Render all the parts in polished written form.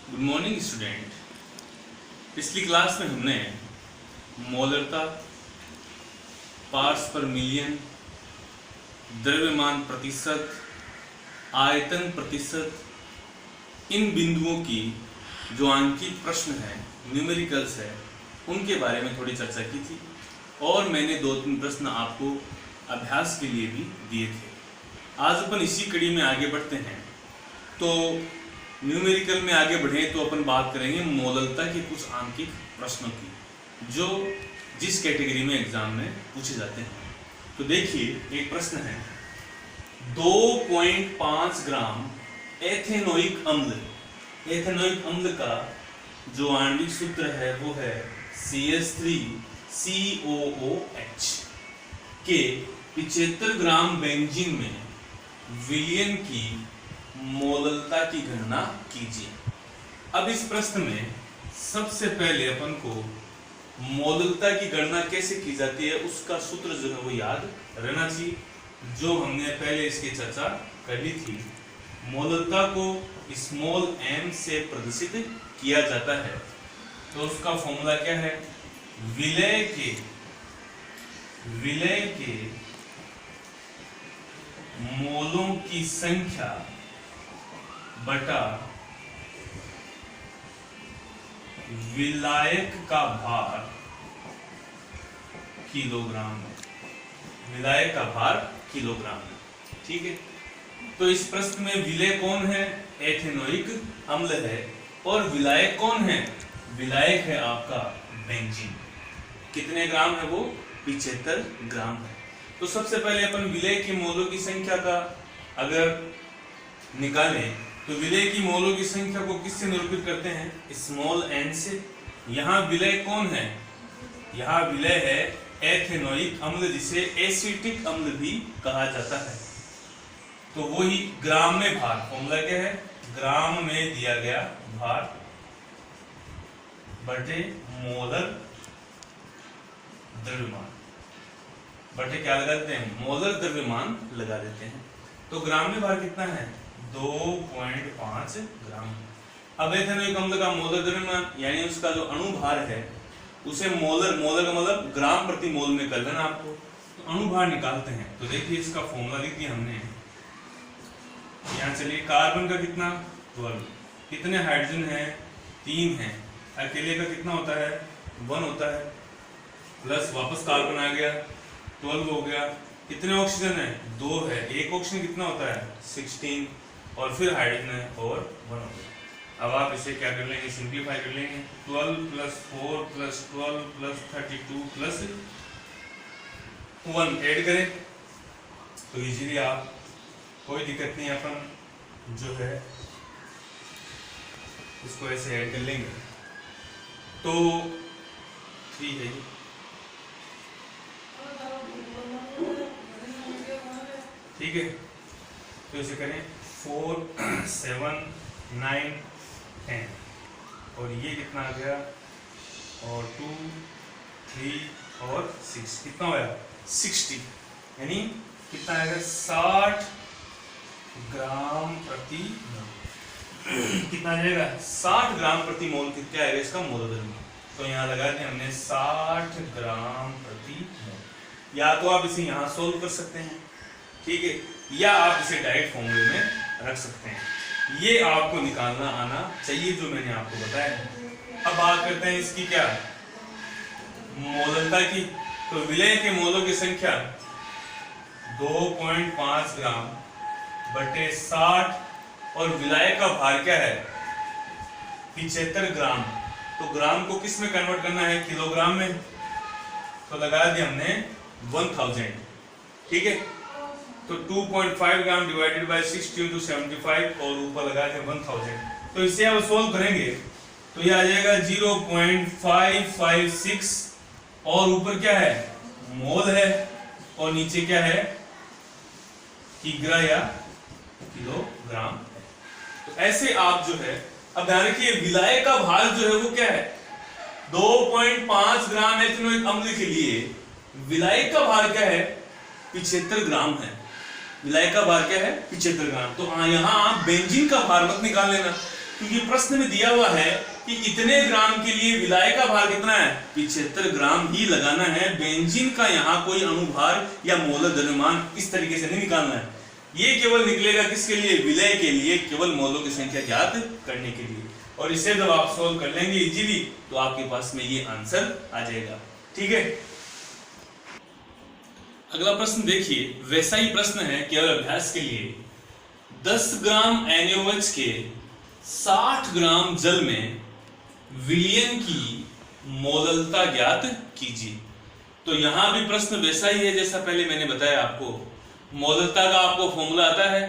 Good morning student. पिछली class में हमने मोलरता, पार्ट्स पर मिलियन, द्रव्यमान प्रतिशत, आयतन प्रतिशत, इन बिंदुओं की जो आंकिक प्रश्न है, न्यूमेरिकल्स है, उनके बारे में थोड़ी चर्चा की थी और मैंने 2-3 प्रश्न आपको अभ्यास के लिए भी दिए थे। आज अपन इसी कड़ी में आगे बढ़ते हैं। तो न्यूमेरिकल में आगे बढ़ें तो अपन बात करेंगे मोलरता के कुछ आंकिक प्रश्नों की जो जिस कैटेगरी में एग्जाम में पूछे जाते हैं। तो देखिए, एक प्रश्न है 2.5 ग्राम एथेनोइक अम्ल। एथेनोइक अम्ल का जो आणविक सूत्र है वो है CH3COOH के 75 ग्राम बेंजीन में विलयन की मोलरता की गणना कीजिए। अब इस प्रश्न में सबसे पहले अपन को मोलरता की गणना कैसे की जाती है उसका सूत्र जो है वो याद रहना चाहिए, जो हमने पहले इसकी चर्चा कर ली थी। मोलरता को स्मॉल m से प्रदर्शित किया जाता है। तो उसका फॉर्मूला क्या है? विलय के मोलों की संख्या बटा विलायक का भार किलोग्राम में। विलायक का भार किलोग्राम में, ठीक है। तो इस प्रश्न में विलय कौन है? एथेनोइक अम्ल है। और विलायक कौन है? विलायक है आपका बेंजीन। कितने ग्राम है वो? 75 ग्राम है। तो सबसे पहले अपन विलय की मोलों की संख्या का अगर निकालें तो विलय की मोलों की संख्या को किससे निरूपित करते हैं? स्मॉल n से। यहाँ विलय कौन है? यहाँ विलय है एथेनोइक अम्ल, जिसे एसिटिक अम्ल भी कहा जाता है। तो वही ग्राम में भार, फॉर्मूला क्या है? ग्राम में दिया गया भार बटे मोलर द्रव्यमान, बटे क्या लगा देते हैं? मोलर द्रव्यमान लगा देते हैं। तो ग्राम में भार कितना है? 2.5 ग्राम। अब एथेनोइक अम्ल का मोलर द्रव्यमान यानी उसका जो अणु भार है उसे मोलर का मतलब ग्राम प्रति मोल में कर देना आपको। तो अणु भार निकालते हैं। तो देखिए, इसका फॉर्मूला लिख दिया हमने। यहाँ चलिए, कार्बन का कितना? 12। कितने हाइड्रोजन है? 3 है। अकेले का कितना होता है? 1 होता है। प्लस वापस कार्बन आ गया, 12 हो गया। कितने ऑक्सीजन है? 2 है। एक ऑक्सीजन कितना होता है? 16। और फिर हाइड्रोजन है और 1 हो गया। अब आप इसे क्या कर लेंगे? सिंप्लीफाई कर लेंगे। 12 + 4 + 12 + 32 + 1 ऐड करें तो इजीली आप, कोई दिक्कत नहीं, अपन जो है इसको ऐसे ऐड कर लेंगे। तो 3 है, ठीक है। तो इसे करें 4 7 9 10 और ये कितना आ गया? और 2 3 और 6 कितना होया? 60। यानी कितना आएगा? 60 ग्राम प्रति मोल। कितना आ जाएगा? 60 ग्राम प्रति मोल। कितना आएगा इसका मोलर द्रव्यमान? तो यहाँ लगा दें हमने 60 ग्राम प्रति मोल। या तो आप इसे यहाँ सोल्व कर सकते हैं, ठीक है, या आप इसे डायरेक्ट फॉर्मूले में रख सकते हैं। ये आपको निकालना आना चाहिए जो मैंने आपको बताया। अब बात करते हैं इसकी क्या? मोलरता की। तो विलय के मोलों की संख्या 2.5 ग्राम बटे 60 और विलायक का भार क्या है? 75 ग्राम। तो ग्राम को किस में कन्वर्ट करना है? किलोग्राम में। तो लगा दिया हमने 1000, ठीक है। तो 2.5 ग्राम डिवाइडेड बाय 60 × 75 और ऊपर लगा के 1000। तो इसे अब सोल्व करेंगे तो ये आ जाएगा 0.556 और ऊपर क्या है? मोल है और नीचे क्या है? किग्रा या किलोग्राम है। तो ऐसे आप जो है, अब ध्यान रखिए, विलायक का भार जो है वो क्या है? 2.5 ग्राम एथेनोइक अम्ल के लिए विलायक का भार क्या है? 75 ग्राम है। विलायक का भार क्या है? 75 ग्राम। तो यहाँ आप बेंजीन का भार मत निकाल लेना, क्योंकि प्रश्न में दिया हुआ है कि इतने ग्राम के लिए विलाय का भार कितना है, 75 ग्राम ही लगाना है। बेंजीन का यहाँ कोई अणुभार या मोलर द्रव्यमान इस तरीके से नहीं निकालना है। ये केवल निकलेगा किसके लिए, विलय के लिए, केवल मोलों की संख्या ज्ञात करने के लिए। और इसे जब आप सोल्व कर लेंगे इजीली तो आपके पास में ये आंसर आ जाएगा। ठीक है, अगला प्रश्न देखिए, वैसा ही प्रश्न है केवल अभ्यास के लिए। 10 ग्राम NaOH के 60 ग्राम जल में विलयन की मोललता ज्ञात कीजिए। तो यहां भी प्रश्न वैसा ही है जैसा पहले मैंने बताया आपको। मोललता का आपको फॉर्मूला आता है,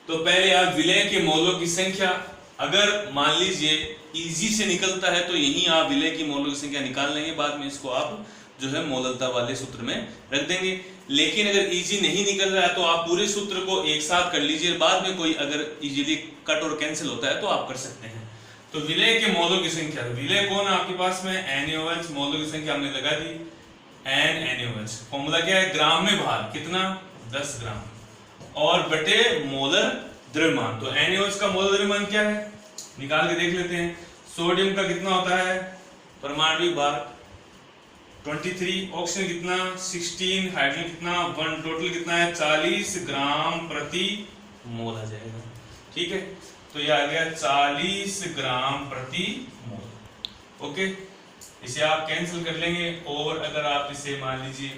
तो पहले आप विलय के मोलों की संख्या, अगर मान लीजिए इजी से निकलता है तो यहीं आप विलय की मोलों की संख्या निकाल लेंगे, बाद में इसको आप जो है मोललता वाले सूत्र में रख देंगे। लेकिन अगर इजी नहीं निकल रहा है तो आप पूरे सूत्र को एक साथ कर लीजिए, बाद में कोई अगर इजीली कट और कैंसिल होता है तो आप कर सकते हैं। तो विलय के मोलों की संख्या, विलय कौन है आपके पास में, NaOH, मोलों की संख्या हमने लगा दी NaOH। फॉर्मूला क्या है, ग्राम में भार कितना, 10 ग्राम और बटे मोलर द्रव्यमान। तो NaOH का मोलर द्रव्यमान क्या है, निकाल के देख लेते हैं। सोडियम का कितना होता है परमाणविक भार 23, ऑक्सीजन कितना 16, हाइड्रोजन कितना 1, टोटल कितना है 40 ग्राम प्रति मोल आ जाएगा। ठीक है, तो ये आ गया 40 ग्राम प्रति मोल। ओके, इसे आप कैंसिल कर लेंगे और अगर आप इसे मान लीजिए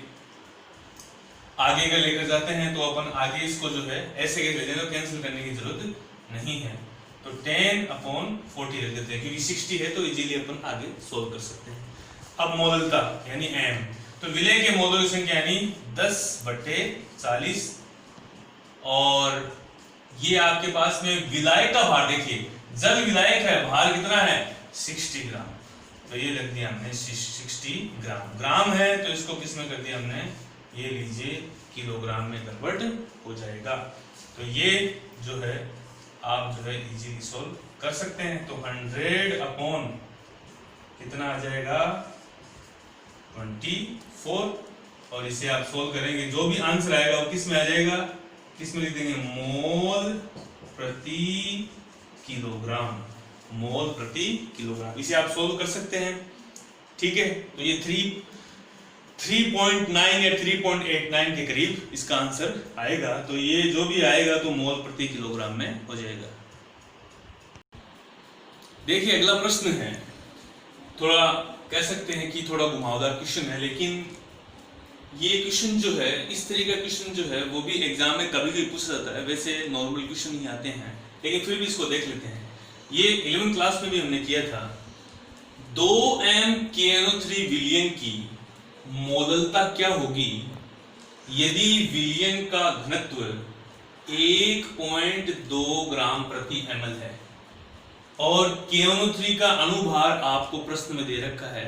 आगे का लेकर जाते हैं तो अपन आगे इसको जो है ऐसे ले लेते हैं, तो कैंसिल करने की जरूरत नहीं है। तो 10/40 रख देते हैं क्योंकि 60 है तो इजीली अपन आगे सोल्व कर सकते हैं। अब मोललता यानी M, तो विलय के मोलों की संख्या यानी 10/40 और ये आपके पास में विलायक का भार देखिए, जल विलायक है, भार कितना है 60 ग्राम, तो ये रख दिया हमने 60 ग्राम। ग्राम है तो इसको किस में कर दिया हमने, ये लीजिए किलोग्राम में कन्वर्ट हो जाएगा। तो ये जो है आप जो है इजीली सोल्व कर सकते हैं। तो 100 कितना आ जाएगा 24 और इसे आप सोल्व करेंगे, जो भी आंसर आएगा वो किस में आ जाएगा, किस में लिख देंगे, मोल प्रति किलोग्राम, मोल प्रति किलोग्राम। इसे आप सोल्व कर सकते हैं। ठीक है, तो ये 3.9 या 3.89 के करीब इसका आंसर आएगा। तो ये जो भी आएगा तो मोल प्रति किलोग्राम में हो जाएगा। देखिए अगला प्रश्न है, थोड़ा कह सकते हैं कि थोड़ा घुमावदार क्वेश्चन है, लेकिन ये क्वेश्चन जो है, इस तरीके का क्वेश्चन जो है वो भी एग्जाम में कभी भी पूछा जाता है। वैसे नॉर्मल क्वेश्चन ही आते हैं, लेकिन फिर भी इसको देख लेते हैं। ये 11वीं क्लास में भी हमने किया था। 2m KNO3 विलयन की मोललता क्या होगी यदि विलयन का घनत्व 1.2 ग्राम प्रति ml है और KNO3 का अणुभार आपको प्रश्न में दे रखा है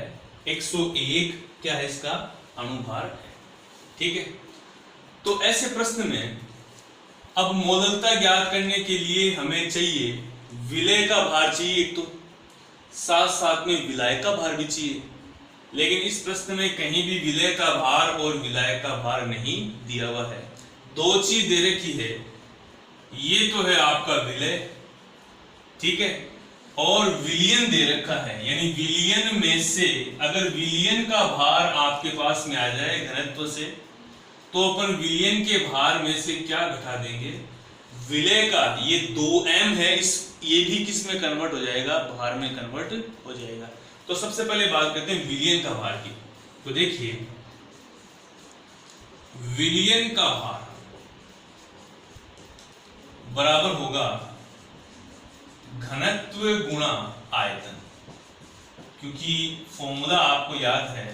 101, क्या है इसका अणुभार है। ठीक है, तो ऐसे प्रश्न में अब मोललता ज्ञात करने के लिए हमें चाहिए विलय का भार चाहिए एक, तो साथ साथ में विलायक का भार भी चाहिए। लेकिन इस प्रश्न में कहीं भी विलय का भार और विलायक का भार नहीं दिया हुआ है। दो चीज दे रखी है, ये तो है आपका विलय, ठीक है, और विलयन दे रखा है, यानी विलयन में से अगर विलयन का भार आपके पास में आ जाए घनत्व से, तो अपन विलयन के भार में से क्या घटा देंगे, विलय का। ये 2m है, ये भी किस में कन्वर्ट हो जाएगा, भार में कन्वर्ट हो जाएगा। तो सबसे पहले बात करते हैं विलयन का भार की। तो देखिए विलयन का भार बराबर होगा घनत्व गुणा आयतन, क्योंकि फॉर्मूला आपको याद है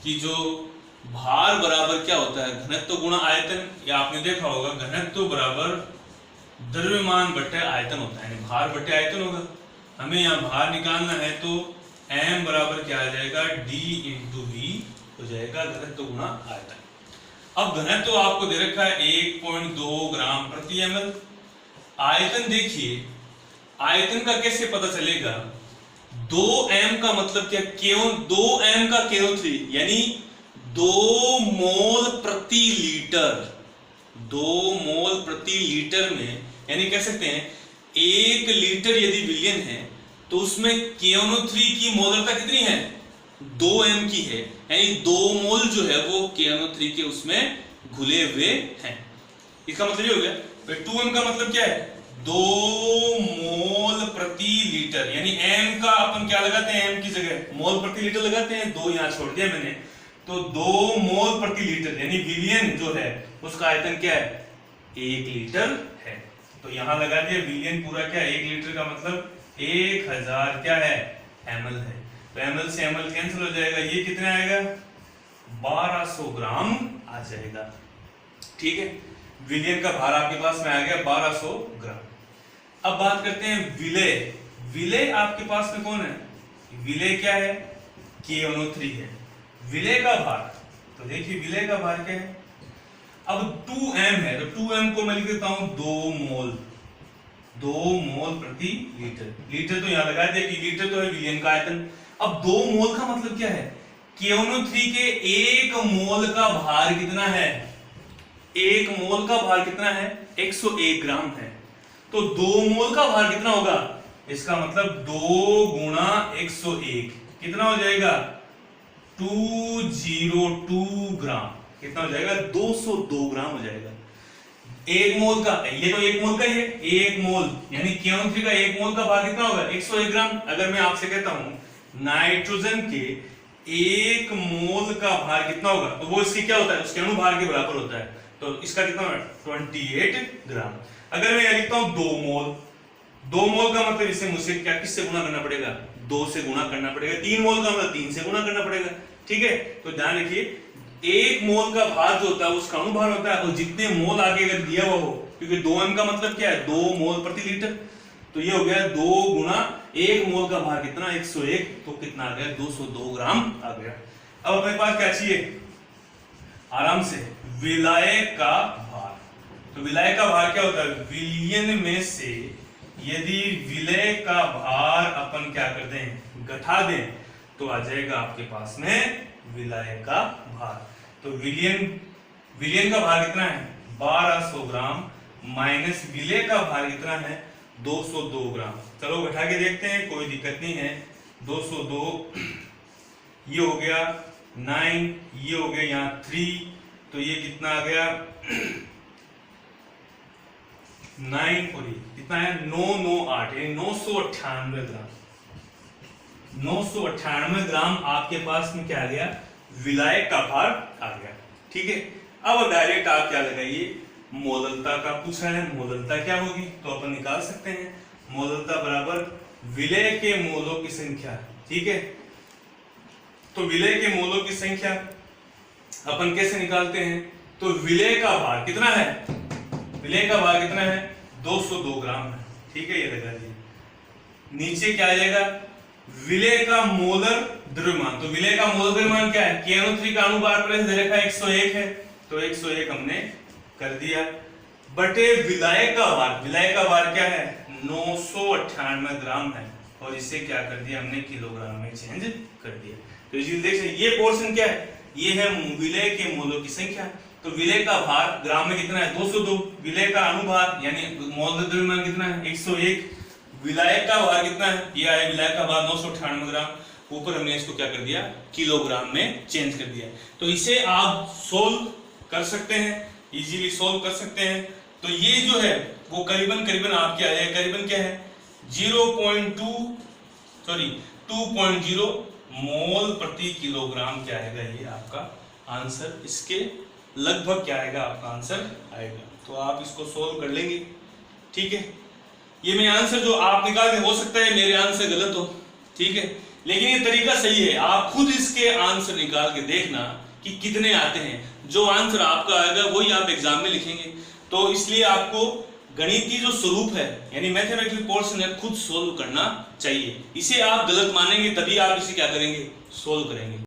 कि जो भार बराबर क्या होता है, घनत्व गुणा आयतन। या आपने देखा होगा घनत्व बराबर द्रव्यमान बटे आयतन होता है, भार बटे आयतन होगा। हमें यहाँ भार निकालना है तो m बराबर क्या आ जाएगा, d इंटू v हो जाएगा, घनत्व गुणा आयतन। अब घनत्व आपको दे रखा है 1.2 ग्राम प्रति ml। आयतन देखिए, आयतन का कैसे पता चलेगा, 2m का मतलब क्या, 2m का KO3 यानी 2 मोल प्रति लीटर, 2 मोल प्रति लीटर में, यानी कह सकते हैं 1 लीटर यदि विलयन है तो उसमें KNO3 की मोलरता कितनी है? 2m की है, यानी 2 मोल जो है वो KNO3 के उसमें घुले हुए हैं। इसका मतलब ये हो गया। फिर 2m का मतलब क्या है? 2 मोल प्रति लीटर, यानी m का अपन क्या लगाते हैं? m की जगह मोल प्रति लीटर लगाते हैं, 2 यहां छोड़ दिया मैंने, तो 2 मोल प्रति लीटर, यानी विलयन जो है उसका आयतन क्या है? 1 लीटर है। तो यहां लगा दिया विलयन पूरा क्या है? 1 लीटर का मतलब 1000 क्या है? ml है। तो ml से ml कैंसिल हो जाएगा, ये कितना आएगा? 1200 ग्राम आ जाएगा। ठीक है, विलयन का भार आपके पास में आ गया 1200 ग्राम। अब बात करते हैं विलय। विलय आपके पास में कौन है? विलय क्या है? KNO3 है। विलय का भार, तो देखिए विलय का भार क्या है? अब 2m है, तो 2m को मैं लिख देता हूं 2 मोल, 2 मोल प्रति लीटर। लीटर तो यहां लगा दिया कि लीटर तो है विलयन का आयतन। अब 2 मोल का मतलब क्या है? KNO3 के 1 मोल का भार कितना है? 1 मोल का भार कितना है? 101 ग्राम है। तो 2 मोल का भार कितना होगा? इसका मतलब 2 गुणा 101 कितना हो जाएगा? 202 ग्राम। कितना हो जाएगा? 202 ग्राम हो जाएगा। 1 मोल का, ये तो 1 मोल का ही है, 1 मोल यानी KNO3 का 1 मोल का भार कितना होगा? 101 ग्राम। अगर मैं आपसे कहता हूं नाइट्रोजन के 1 मोल का भार कितना होगा, तो वो इसकी क्या होता है? उसके अणुभार के बराबर होता है। तो इसका कितना है? 28 ग्राम। अगर मैं यहां लिखता हूं 2 मोल, 2 मोल का मतलब इसे मुझसे क्या किससे गुणा करना पड़ेगा? 2 से गुणा करना पड़ेगा। 3 मोल का मतलब 3 से गुणा करना पड़ेगा। ठीक है, तो ध्यान रखिए 1 मोल का भार जो होता है उसका अणुभार होता है, और जितने मोल आगे अगर दिया हुआ हो, क्योंकि 2m का मतलब क्या है? 2 मोल प्रति लीटर, तो ये हो गया 2 गुना 1 मोल का भार कितना? 101, तो कितना आ गया? 202 ग्राम आ गया। अब अपने पास क्या चाहिए? आराम से विलायक का भार। तो विलायक का भार क्या होता है? विलयन में से यदि विलय का भार अपन क्या कर दें? घटा दें, तो आ जाएगा आपके पास में विलायक का भार। तो विलयन का भार कितना है? 1200 ग्राम माइनस विलय का भार कितना है? 202 ग्राम। चलो घटा के देखते हैं, कोई दिक्कत नहीं है। 202 ये हो गया 9, ये हो गया यहाँ 3, तो ये कितना आ गया? 9 और कितना है? 998 यानी 998 ग्राम। 998 ग्राम आपके पास में क्या आ गया? विलायक का भार आ गया। ठीक है, अब डायरेक्ट आप क्या लगाइए? मोलरता का पूछा है, मोलरता क्या होगी? तो अपन निकाल सकते हैं। मोलरता बराबर विलय के मोलों की संख्या। ठीक है, तो विलय के मोलों की संख्या अपन कैसे निकालते हैं? तो विलय का भार कितना है? विलय का भार कितना है? 202 ग्राम है। ठीक है, ये लगा दिए। नीचे क्या आ जाएगा? विलय का मोलर द्रव्यमान। तो विलय का मोलर द्रव्यमान क्या है? KNO3 का अणुभार प्लस दे रखा है 101 है, तो 101 हमने कर दिया बटे विलायक का भार। विलायक का भार क्या है? 998 ग्राम है, और इसे क्या कर दिया हमने? किलोग्राम में चेंज कर दिया। तो इसीलिए देख सकते ये पोर्शन क्या है? ये है विलय के मोलों की संख्या। तो विलय का भार ग्राम में कितना है? 202। विलय का अणुभार यानी मोल द्रव्यमान कितना है? 101। विलायक का भार कितना है? ये आया विलायक का भार 998 ग्राम। ऊपर हमने इसको क्या कर दिया? किलोग्राम में चेंज कर दिया। तो इसे आप सोल्व कर सकते हैं, इजीली सोल्व कर सकते हैं। तो ये जो है वो करीबन आपके आ जाएगा, करीबन क्या है? 2.0 मोल प्रति किलोग्राम क्या आएगा? ये आपका आंसर, इसके लगभग क्या आएगा? आपका आंसर आएगा। तो आप इसको सोल्व कर लेंगे। ठीक है, ये मेरा आंसर जो आप निकाल हो सकता है मेरे आंसर गलत हो, ठीक है, लेकिन ये तरीका सही है। आप खुद इसके आंसर निकाल के देखना कि कितने आते हैं। जो आंसर आपका आएगा वही आप एग्जाम में लिखेंगे। तो इसलिए आपको गणितीय जो स्वरूप है यानी मैथमेटिकल पोर्शन है खुद सोल्व करना चाहिए। इसे आप गलत मानेंगे तभी आप इसे क्या करेंगे? सोल्व करेंगे।